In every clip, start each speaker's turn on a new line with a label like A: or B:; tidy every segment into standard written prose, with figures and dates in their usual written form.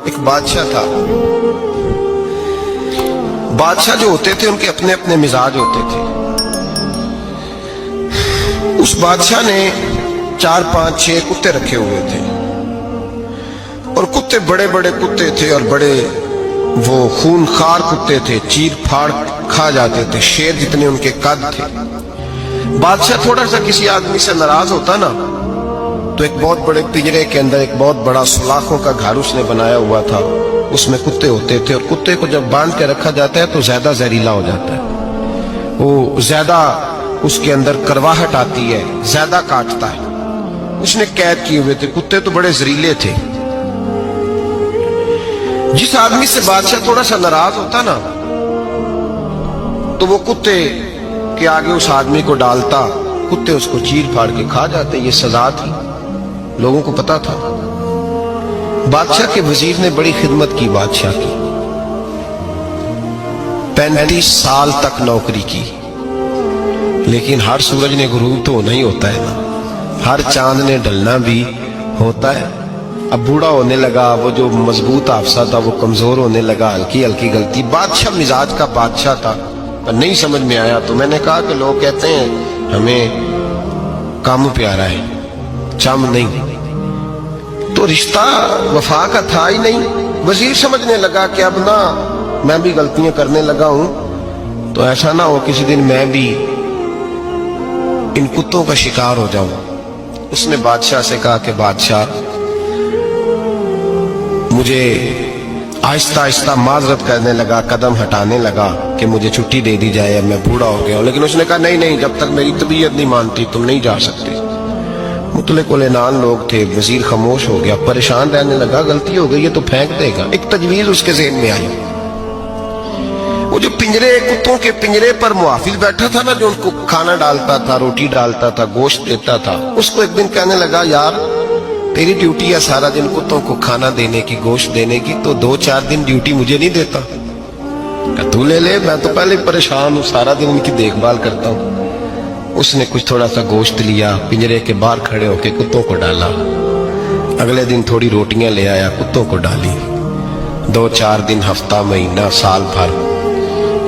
A: ایک بادشاہ تھا. بادشاہ جو ہوتے تھے ان کے اپنے اپنے مزاج ہوتے تھے. اس بادشاہ نے 4 5 6 کتے رکھے ہوئے تھے اور کتے بڑے بڑے کتے تھے اور بڑے وہ خون خار کتے تھے, چیر پھاڑ کھا جاتے تھے, شیر جتنے ان کے قد تھے. بادشاہ تھوڑا سا کسی آدمی سے ناراض ہوتا نا تو ایک بہت بڑے پنجرے کے اندر ایک بہت بڑا سلاخوں کا گھر اس نے بنایا ہوا تھا, اس میں کتے ہوتے تھے اور کتے کو جب باندھ کے رکھا جاتا ہے تو زیادہ زہریلا ہو جاتا ہے, وہ زیادہ اس کے اندر کرواہٹ آتی ہے, زیادہ کاٹتا ہے. اس نے قید کیے ہوئے تھے. کتے تو بڑے زہریلے تھے. جس آدمی سے بادشاہ تھوڑا سا ناراض ہوتا نا تو وہ کتے کے آگے اس آدمی کو ڈالتا, کتے اس کو چیر پھاڑ کے کھا جاتے. یہ سزا تھی, لوگوں کو پتا تھا. بادشاہ کے وزیر نے بڑی خدمت کی بادشاہ کی, 35 سال تک نوکری کی. لیکن ہر سورج نے غروب تو ہونا ہی ہوتا ہے نا, ہر چاند نے ڈھلنا بھی ہوتا ہے. اب بوڑھا ہونے لگا, وہ جو مضبوط حافظہ تھا وہ کمزور ہونے لگا, ہلکی ہلکی غلطی. بادشاہ مزاج کا بادشاہ تھا, پر نہیں سمجھ میں آیا تو میں نے کہا کہ لوگ کہتے ہیں ہمیں کام پیارا ہے, چم نہیں. تو رشتہ وفا کا تھا ہی نہیں. وزیر سمجھنے لگا کہ اب نہ میں بھی غلطیاں کرنے لگا ہوں تو ایسا نہ ہو کسی دن میں بھی ان کتوں کا شکار ہو جاؤں. اس نے بادشاہ سے کہا کہ بادشاہ مجھے آہستہ آہستہ معذرت کرنے لگا, قدم ہٹانے لگا کہ مجھے چھٹی دے دی جائے, اب میں بوڑھا ہو گیا ہوں. لیکن اس نے کہا نہیں نہیں, جب تک میری طبیعت نہیں مانتی تم نہیں جا سکتے. مطلق العنان لوگ تھے. وزیر خاموش ہو گیا, پریشان رہنے لگا, غلطی ہو گئی یہ تو پھینک دے گا. ایک تجویز اس کے ذہن میں آئی. وہ جو پنجرے, کتوں کے پنجرے پر محافظ بیٹھا تھا نا, جو ان کو کھانا ڈالتا تھا, روٹی ڈالتا تھا, گوشت دیتا تھا, اس کو ایک دن کہنے لگا یار تیری ڈیوٹی ہے سارا دن کتوں کو کھانا دینے کی, گوشت دینے کی, تو 2 4 دن ڈیوٹی مجھے نہیں دیتا؟ کہ تو لے لے, میں تو پہلے پریشان ہوں, سارا دن ان کی دیکھ بھال کرتا ہوں. اس نے کچھ تھوڑا سا گوشت لیا, پنجرے کے باہر کھڑے ہو کے کتوں کو ڈالا. اگلے دن تھوڑی روٹیاں لے آیا, کتوں کو ڈالی. 2 4 دن, ہفتہ, مہینہ, سال بھر,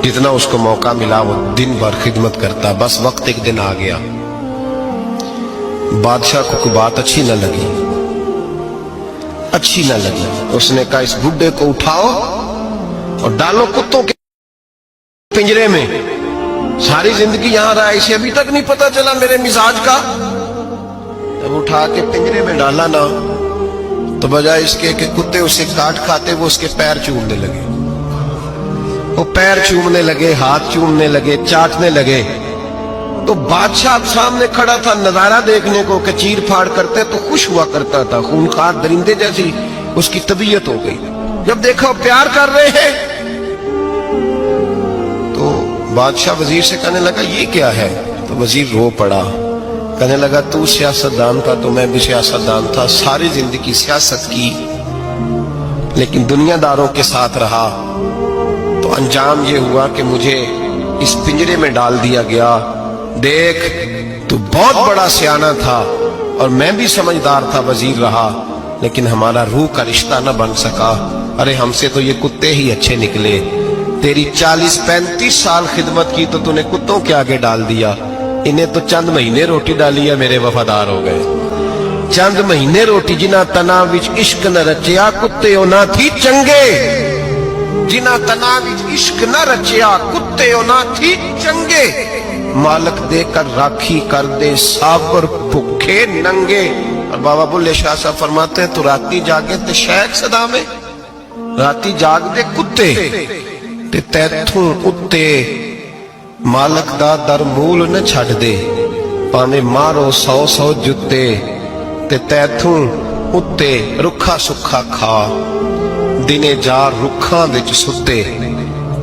A: جتنا اس کو موقع ملا وہ دن بھر خدمت کرتا. بس وقت ایک دن آ گیا, بادشاہ کو کوئی بات اچھی نہ لگی. اس نے کہا اس بڈھے کو اٹھاؤ اور ڈالو کتوں کے پنجرے میں. ساری زندگی یہاں رہا, اسے ابھی تک نہیں پتا چلا میرے مزاج کا. جب اٹھا کے پنجرے میں ڈالا نا تو بجائے اس کے کہ کتے اسے کاٹ کھاتے, وہ اس کے پیر چومنے لگے. وہ پیر چومنے لگے, ہاتھ چومنے لگے, چاٹنے لگے. تو بادشاہ سامنے کھڑا تھا نظارہ دیکھنے کو کہ چیر پھاڑ کرتے تو خوش ہوا کرتا تھا, خونخوار درندے جیسی اس کی طبیعت ہو گئی. جب دیکھا پیار کر رہے ہیں تو بادشاہ وزیر سے کہنے لگا یہ کیا ہے؟ تو وزیر رو پڑا, کہنے لگا تو سیاستدان تھا تو میں بھی سیاستدان تھا, ساری زندگی سیاست کی لیکن دنیا داروں کے ساتھ رہا, تو انجام یہ ہوا کہ مجھے اس پنجرے میں ڈال دیا گیا. دیکھ تو بہت بڑا سیانہ تھا اور میں بھی سمجھدار تھا, وزیر رہا, لیکن ہمارا روح کا رشتہ نہ بن سکا. ارے ہم سے تو یہ کتے ہی اچھے نکلے. تیری 40 35 سال خدمت کی تو نے کتوں کے آگے ڈال دیا. انہیں تو چند مہینے روٹی ڈالی ہے, میرے وفادار ہو گئے. چند مہینے روٹی, جنا تنا وچ عشق نہ رچیا کتے او نہ تھی چنگے. جنا تنا وچ عشق نہ رچیا کتے او نہ تھی چنگے. مالک دے کر راکھی کر دے سابر بھوکے ننگے. اور بابا بلے شاہ صاحب فرماتے ہیں تو راتی جاگے تے شیخ صدا میں, راتی جاگ دے کتے تے تیتھوں اتے, مالک دا در مول نہ چھڑ دے, پاویں مارو 100 جتے تے تیتھوں اتے رکھا سکھا کھا. دنے جار رکھاں وچ ستے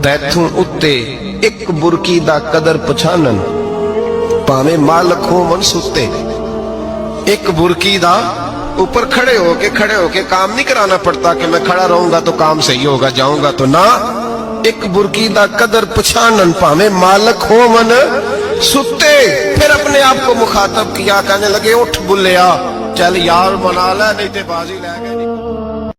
A: تیتھوں اتے ایک برکی دا قدر پچھانن, پاویں مالک ہو من ستے. ایک برکی دا اوپر کھڑے ہو کے کام نہیں کرانا پڑتا کہ میں کھڑا رہوں گا تو کام صحیح ہوگا, جاؤں گا تو نہ. ایک برکی دا قدر پچھانن, پاویں مالک ہو من ستے. پھر اپنے آپ کو مخاطب کیا, کہنے لگے اٹھ بلیا چل یار منا لے نہیں تے بازی لے گئے.